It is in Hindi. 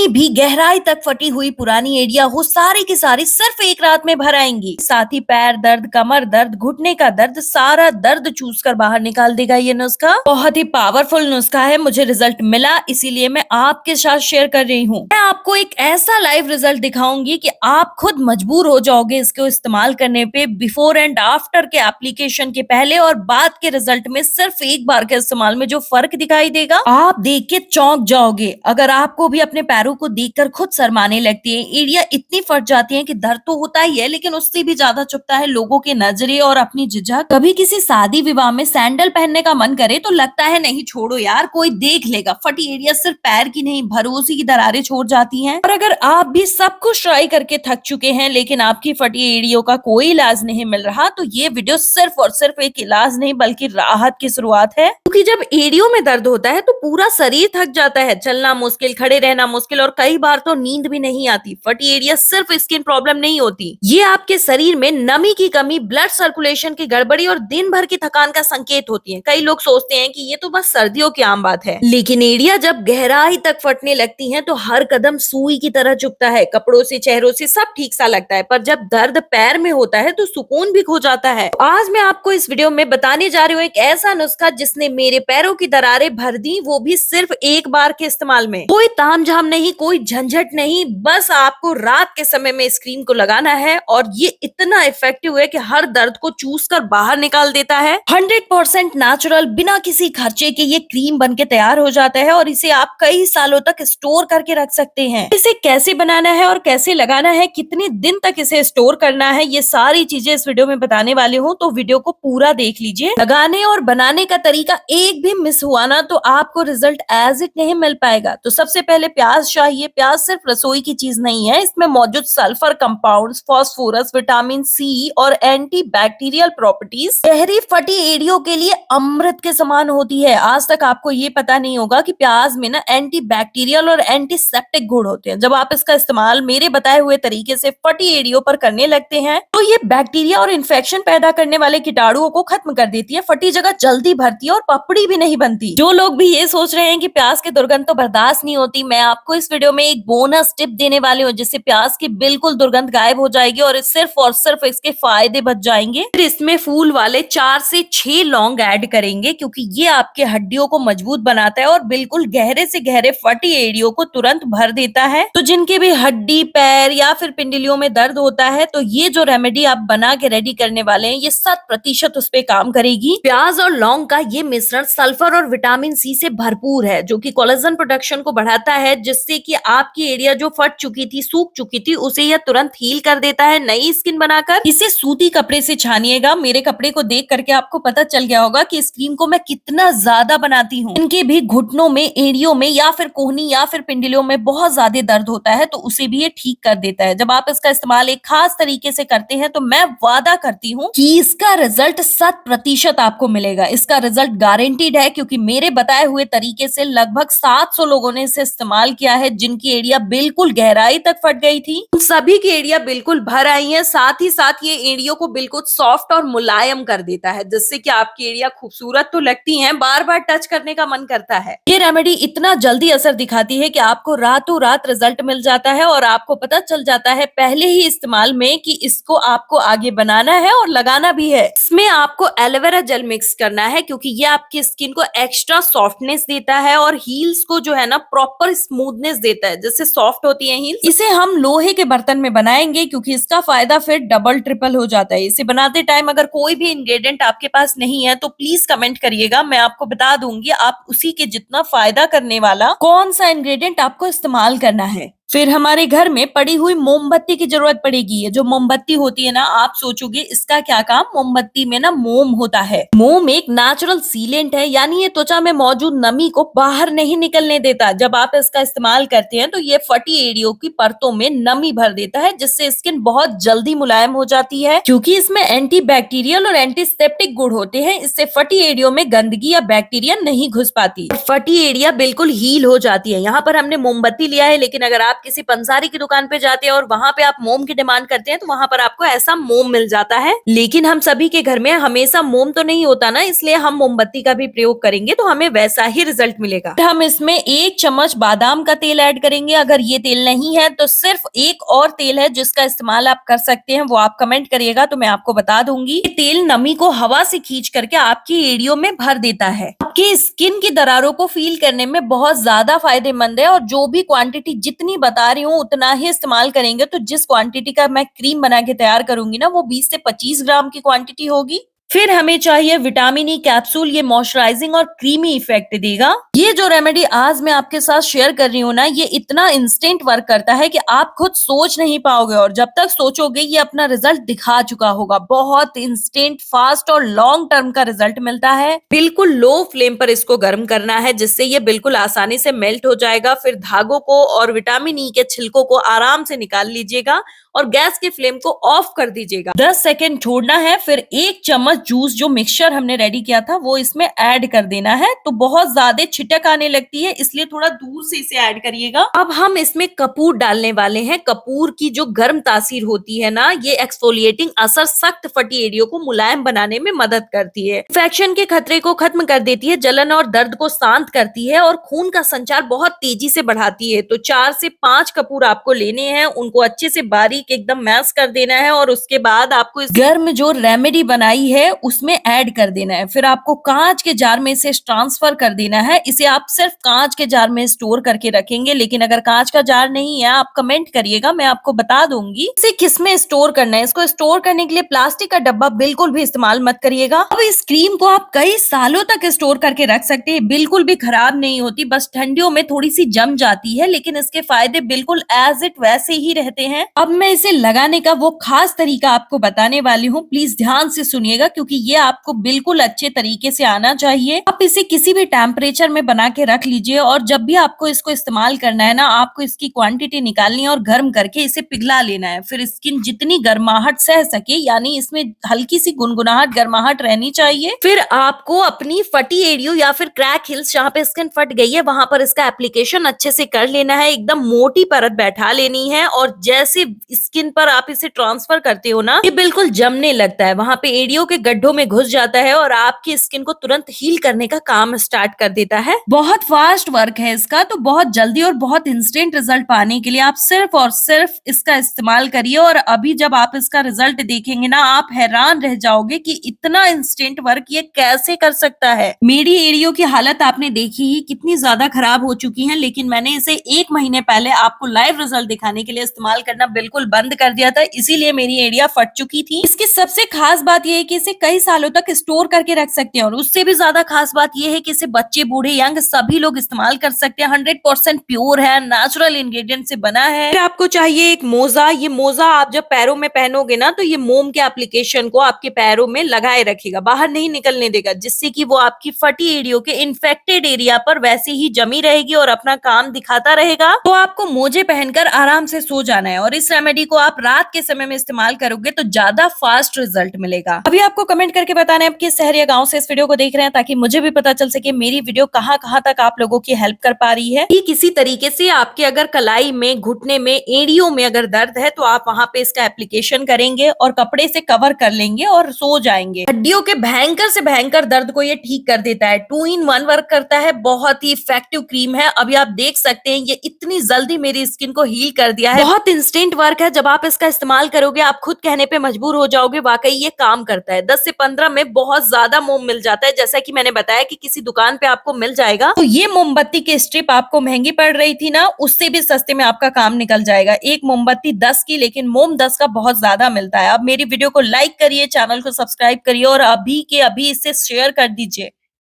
कितनी भी गहराई तक फटी हुई पुरानी एड़ियां हो, सारी की सारी सिर्फ एक रात में भर आएंगी। साथ ही पैर दर्द, कमर दर्द, घुटने का दर्द, सारा दर्द चूस कर बाहर निकाल देगा। ये नुस्खा बहुत ही पावरफुल नुस्खा है। मुझे रिजल्ट मिला, इसीलिए मैं आपके साथ शेयर कर रही हूँ। मैं आपको एक ऐसा लाइव रिजल्ट दिखाऊंगी कि आप खुद मजबूर हो जाओगे इसको इस्तेमाल करने पे। बिफोर एंड आफ्टर के एप्लीकेशन के पहले और बाद के रिजल्ट में सिर्फ एक बार के इस्तेमाल में जो फर्क दिखाई देगा, आप देख के चौंक जाओगे। अगर आपको भी अपने पैरों को देखकर खुद शर्माने लगती है, एड़ियां इतनी फट जाती हैं कि दर्द तो होता ही है, लेकिन उससे भी ज्यादा चुभता है लोगों के नजरे और अपनी झिझक। कभी किसी शादी विवाह में सैंडल पहनने का मन करे तो लगता है नहीं छोड़ो यार, कोई देख लेगा। फटी एड़ियां सिर्फ पैर की नहीं, भरोसे की दरारें छोड़ जाती हैं। और अगर आप भी सब कुछ ट्राई करके थक चुके हैं लेकिन आपकी फटी एड़ियों का कोई इलाज नहीं मिल रहा, तो ये वीडियो सिर्फ और सिर्फ एक इलाज नहीं बल्कि राहत की शुरुआत है। क्योंकि जब एड़ियों में दर्द होता है तो पूरा शरीर थक जाता है, चलना मुश्किल, खड़े रहना मुश्किल और कई बार तो नींद भी नहीं आती। फटी एड़ियां सिर्फ स्किन प्रॉब्लम नहीं होती, ये आपके शरीर में नमी की कमी, ब्लड सर्कुलेशन की गड़बड़ी और दिन भर की थकान का संकेत होती है। कई लोग सोचते हैं कि ये तो बस सर्दियों की आम बात है, लेकिन एड़ियां जब गहराई तक फटने लगती हैं तो हर कदम सुई की तरह चुभता है। कपड़ों से, चेहरों से सब ठीक सा लगता है, पर जब दर्द पैर में होता है तो सुकून भी खो जाता है। आज मैं आपको इस वीडियो में बताने जा रही हूँ एक ऐसा नुस्खा जिसने मेरे पैरों की दरारें भर दी, वो भी सिर्फ एक बार के इस्तेमाल में। कोई तामझाम नहीं, कोई झंझट नहीं, बस आपको रात के समय में इस क्रीम को लगाना है और ये इतना इफेक्टिव है कि हर दर्द को चूस कर बाहर निकाल देता है। 100% नेचुरल, बिना किसी खर्चे के ये क्रीम बनके तैयार हो जाता है और इसे आप कई सालों तक स्टोर करके रख सकते हैं। इसे कैसे बनाना है और कैसे लगाना है, कितने दिन तक इसे स्टोर करना है, ये सारी चीजें इस वीडियो में बताने वाले हूँ, तो वीडियो को पूरा देख लीजिए। लगाने और बनाने का तरीका एक भी मिस हुआ ना तो आपको रिजल्ट एज इट नहीं मिल पाएगा। तो सबसे पहले प्याज चाहिए। प्याज सिर्फ रसोई की चीज नहीं है, इसमें मौजूद sulphur compounds, phosphorus, vitamin C और एंटी बैक्टीरियल प्रॉपर्टीज गहरी फटी एड़ियों के लिए अमृत के समान होती है। आज तक आपको ये पता नहीं होगा कि प्याज में ना एंटी बैक्टीरियल और एंटीसेप्टिक गुण होते हैं। जब आप इसका इस्तेमाल मेरे बताए हुए तरीके से फटी एड़ियों पर करने लगते हैं तो ये बैक्टीरिया और इन्फेक्शन पैदा करने वाले कीटाणुओं को खत्म कर देती है। फटी जगह जल्दी भरती है और पपड़ी भी नहीं बनती। जो लोग भी ये सोच रहे हैं कि प्याज की दुर्गंध तो बर्दाश्त नहीं होती, मैं आपको इस वीडियो में एक बोनस टिप देने वाली हूँ जिससे प्याज की बिल्कुल दुर्गंध गायब हो जाएगी और सिर्फ इसके फायदे बच जाएंगे। फिर इसमें फूल वाले 4 से 6 लौंग ऐड करेंगे क्योंकि ये आपके हड्डियों को मजबूत बनाता है और बिल्कुल गहरे से गहरे फटी एड़ियों को तुरंत भर देता है। तो जिनके भी हड्डी, पैर या फिर पिंडलियों में दर्द होता है तो ये जो रेमेडी आप बना के रेडी करने वाले हैं ये 100% उस पे काम करेगी। प्याज और लौंग का ये मिश्रण सल्फर और विटामिन सी से भरपूर है जो कि कोलेजन प्रोडक्शन को बढ़ाता है, जिससे कि आपकी एड़िया जो फट चुकी थी, सूख चुकी थी, उसे यह तुरंत हील कर देता है, नई स्किन बनाकर। इसे सूती कपड़े से छानिएगा। मेरे कपड़े को देख करके आपको पता चल गया होगा कि इस क्रीम को मैं कितना ज्यादा बनाती हूँ। इनके भी घुटनों में, एड़ियों में या फिर कोहनी या फिर पिंडलियों में बहुत ज्यादा दर्द होता है तो उसे भी ये ठीक कर देता है। जब आप इसका इस्तेमाल एक खास तरीके से करते हैं तो मैं वादा करती हूँ कि इसका रिजल्ट 100% आपको मिलेगा। इसका रिजल्ट गारंटीड है क्योंकि मेरे बताए हुए तरीके से लगभग 700 लोगों ने इसे इस्तेमाल किया है जिनकी एड़िया बिल्कुल गहराई तक फट गई थी। उन सभी की एड़िया बिल्कुल भर आई है। साथ ही साथ ये एड़ियों को बिल्कुल सॉफ्ट और मुलायम कर देता है जिससे कि आपकी एड़िया खूबसूरत तो लगती हैं, बार बार टच करने का मन करता है। ये रेमेडी इतना जल्दी असर दिखाती है कि आपको रातों रात रिजल्ट मिल जाता है और आपको पता चल जाता है पहले ही इस्तेमाल में कि इसको आपको आगे बनाना है और लगाना भी है। इसमें आपको एलोवेरा जेल मिक्स करना है क्योंकि ये आपकी स्किन को एक्स्ट्रा सॉफ्टनेस देता है और हील्स को जो है ना प्रॉपर स्मूथनेस देता है, जैसे सॉफ्ट होती है हील्स। इसे हम लोहे के बर्तन में बनाएंगे क्योंकि इसका फायदा फिर डबल ट्रिपल हो जाता है। इसे बनाते टाइम अगर कोई भी इंग्रेडिएंट आपके पास नहीं है तो प्लीज कमेंट करिएगा, मैं आपको बता दूंगी आप उसी के जितना फायदा करने वाला कौन सा इंग्रेडिएंट आपको इस्तेमाल करना है। फिर हमारे घर में पड़ी हुई मोमबत्ती की जरूरत पड़ेगी। ये जो मोमबत्ती होती है ना, आप सोचोगे इसका क्या काम, मोमबत्ती में ना मोम होता है। मोम एक नेचुरल सीलेंट है, यानी ये त्वचा में मौजूद नमी को बाहर नहीं निकलने देता। जब आप इसका इस्तेमाल करते हैं तो ये फटी एड़ियों की परतों में नमी भर देता है जिससे स्किन बहुत जल्दी मुलायम हो जाती है। क्योंकि इसमें एंटी बैक्टीरियल और एंटीसेप्टिक गुण होते हैं, इससे फटी एड़ियों में गंदगी या बैक्टीरिया नहीं घुस पाती, फटी एड़िया बिल्कुल हील हो जाती है। यहाँ पर हमने मोमबत्ती लिया है, लेकिन अगर आप किसी पंसारी की दुकान पे जाते हैं और वहां पे आप मोम की डिमांड करते हैं तो वहां पर आपको ऐसा मोम मिल जाता है। लेकिन हम सभी के घर में हमेशा मोम तो नहीं होता ना, इसलिए हम मोमबत्ती का भी प्रयोग करेंगे तो हमें वैसा ही रिजल्ट मिलेगा। हम इसमें 1 चम्मच बादाम का तेल ऐड करेंगे। अगर ये तेल नहीं है तो सिर्फ एक और तेल है जिसका इस्तेमाल आप कर सकते हैं, वो आप कमेंट करिएगा तो मैं आपको बता दूंगी। ये तेल नमी को हवा से खींच करके आपकी एड़ियों में भर देता है। आपकी स्किन की दरारों को फील करने में बहुत ज्यादा फायदेमंद है और जो भी क्वांटिटी जितनी बता रही हूँ उतना ही इस्तेमाल करेंगे तो जिस क्वांटिटी का मैं क्रीम बना के तैयार करूंगी ना वो 20 से 25 ग्राम की क्वांटिटी होगी। फिर हमें चाहिए विटामिन ई कैप्सूल, ये मॉइस्चराइजिंग और क्रीमी इफेक्ट देगा। ये जो रेमेडी आज मैं आपके साथ शेयर कर रही हूँ ना, ये इतना इंस्टेंट वर्क करता है कि आप खुद सोच नहीं पाओगे और जब तक सोचोगे ये अपना रिजल्ट दिखा चुका होगा। बहुत इंस्टेंट, फास्ट और लॉन्ग टर्म का रिजल्ट मिलता है। बिल्कुल लो फ्लेम पर इसको गर्म करना है जिससे ये बिल्कुल आसानी से मेल्ट हो जाएगा। फिर धागों को और विटामिन ई के छिलकों को आराम से निकाल लीजिएगा और गैस के फ्लेम को ऑफ कर दीजिएगा। 10 सेकंड छोड़ना है। फिर 1 चम्मच जूस जो मिक्सचर हमने रेडी किया था वो इसमें ऐड कर देना है। तो बहुत ज्यादा छिटक आने लगती है इसलिए थोड़ा दूर से इसे ऐड करिएगा। अब हम इसमें कपूर डालने वाले हैं। कपूर की जो गर्म तासीर होती है ना, ये एक्सफोलिएटिंग असर सख्त फटी एड़ियों को मुलायम बनाने में मदद करती है। इन्फेक्शन के खतरे को खत्म कर देती है, जलन और दर्द को शांत करती है और खून का संचार बहुत तेजी से बढ़ाती है। तो 4 से 5 कपूर आपको लेने हैं, उनको अच्छे से बारीक एकदम मैश कर देना है और उसके बाद आपको इस गर्म जो रेमेडी बनाई है उसमें ऐड कर देना है। फिर आपको कांच के जार में इसे ट्रांसफर कर देना है। इसे आप सिर्फ कांच के जार में स्टोर करके रखेंगे, लेकिन अगर कांच का जार नहीं है आप कमेंट करिएगा, मैं आपको बता दूंगी इसे किस में स्टोर करना है। इसको स्टोर करने के लिए प्लास्टिक का डब्बा बिल्कुल भी इस्तेमाल मत करिएगा। अब इस क्रीम को आप कई सालों तक स्टोर करके रख सकते हैं, बिल्कुल भी खराब नहीं होती। बस ठंडियों में थोड़ी सी जम जाती है, लेकिन इसके फायदे बिल्कुल एज इट वैसे ही रहते हैं। अब मैं इसे लगाने का वो खास तरीका आपको बताने वाली हूँ, प्लीज ध्यान से सुनिएगा क्योंकि ये आपको बिल्कुल अच्छे तरीके से आना चाहिए। आप इसे किसी भी टेम्परेचर में बना के रख लीजिए और जब भी आपको इसको इस्तेमाल करना है ना, आपको इसकी क्वांटिटी निकालनी है और गर्म करके इसे पिघला लेना है। फिर स्किन जितनी गर्माहट सह सके, यानी इसमें हल्की सी गुनगुनाहट गर्माहट रहनी चाहिए। फिर आपको अपनी फटी एड़ियों या फिर क्रैक हिल्स जहाँ पे स्किन फट गई है वहां पर इसका एप्लीकेशन अच्छे से कर लेना है। एकदम मोटी परत बैठा लेनी है और जैसे स्किन पर आप इसे ट्रांसफर करते हो ना, ये बिल्कुल जमने लगता है, वहां पे एड़ियों के गड्ढों में घुस जाता है और आपकी स्किन को तुरंत हील करने का काम स्टार्ट कर देता है। बहुत फास्ट वर्क है इसका, तो बहुत जल्दी और बहुत इंस्टेंट रिजल्ट पाने के लिए आप सिर्फ और सिर्फ इसका इस्तेमाल करिए। और अभी जब आप इसका रिजल्ट देखेंगे ना, आप हैरान रह जाओगे कि इतना इंस्टेंट वर्क ये कैसे कर सकता है। मेरी एड़ियों की हालत आपने देखी ही, कितनी ज्यादा खराब हो चुकी है, लेकिन मैंने इसे 1 महीने पहले आपको लाइव रिजल्ट दिखाने के लिए इस्तेमाल करना बिल्कुल बंद कर दिया था, इसीलिए मेरी एड़ियां फट चुकी थी। इसकी सबसे खास बात यह है कि इसे कई सालों तक स्टोर करके रख सकते हैं और उससे भी ज्यादा खास बात यह है कि इसे बच्चे, बूढ़े, यंग सभी लोग इस्तेमाल कर सकते हैं। 100% प्योर है, नेचुरल इंग्रेडिएंट से बना है। फिर आपको चाहिए एक मोजा। ये मोजा आप जब पैरों में पहनोगे ना तो ये मोम के एप्लीकेशन को आपके पैरों में लगाए रखेगा, बाहर नहीं निकलने देगा, जिससे कि वो आपकी फटी एड़ियों के इन्फेक्टेड एरिया पर वैसे ही जमी रहेगी और अपना काम दिखाता रहेगा। तो आपको मोजे पहनकर आराम से सो जाना है और इस रेमेडी को आप रात के समय में इस्तेमाल करोगे तो ज्यादा फास्ट रिजल्ट मिलेगा। अभी आपको कमेंट करके बताना है आप किस शहर या गांव से इस वीडियो को देख रहे हैं, ताकि मुझे भी पता चल सके मेरी वीडियो कहां कहां तक आप लोगों की हेल्प कर पा रही है। किसी तरीके से आपके अगर कलाई में, घुटने में, एड़ियों में अगर दर्द है तो आप वहां पे इसका एप्लीकेशन करेंगे और कपड़े से कवर कर लेंगे और सो जाएंगे। हड्डियों के भयंकर से भयंकर दर्द को ये ठीक कर देता है। 2 in 1 वर्क करता है, बहुत ही इफेक्टिव क्रीम है। अभी आप देख सकते हैं ये इतनी जल्दी मेरी स्किन को हील कर दिया है। बहुत इंस्टेंट वर्क है, जब आप इसका इस्तेमाल करोगे आप खुद कहने पे मजबूर हो जाओगे, वाकई ये काम करता है। 10 से 15 में बहुत ज्यादा मोम मिल जाता है, जैसा कि मैंने बताया कि किसी दुकान पे आपको मिल जाएगा। तो ये मोमबत्ती की स्ट्रिप आपको महंगी पड़ रही थी ना, उससे भी सस्ते में आपका काम निकल जाएगा। एक मोमबत्ती 10 की, लेकिन मोम 10 का बहुत ज्यादा मिलता है। अब मेरी वीडियो को लाइक करिए, चैनल को सब्सक्राइब करिए और अभी के अभी इसे शेयर कर दीजिए।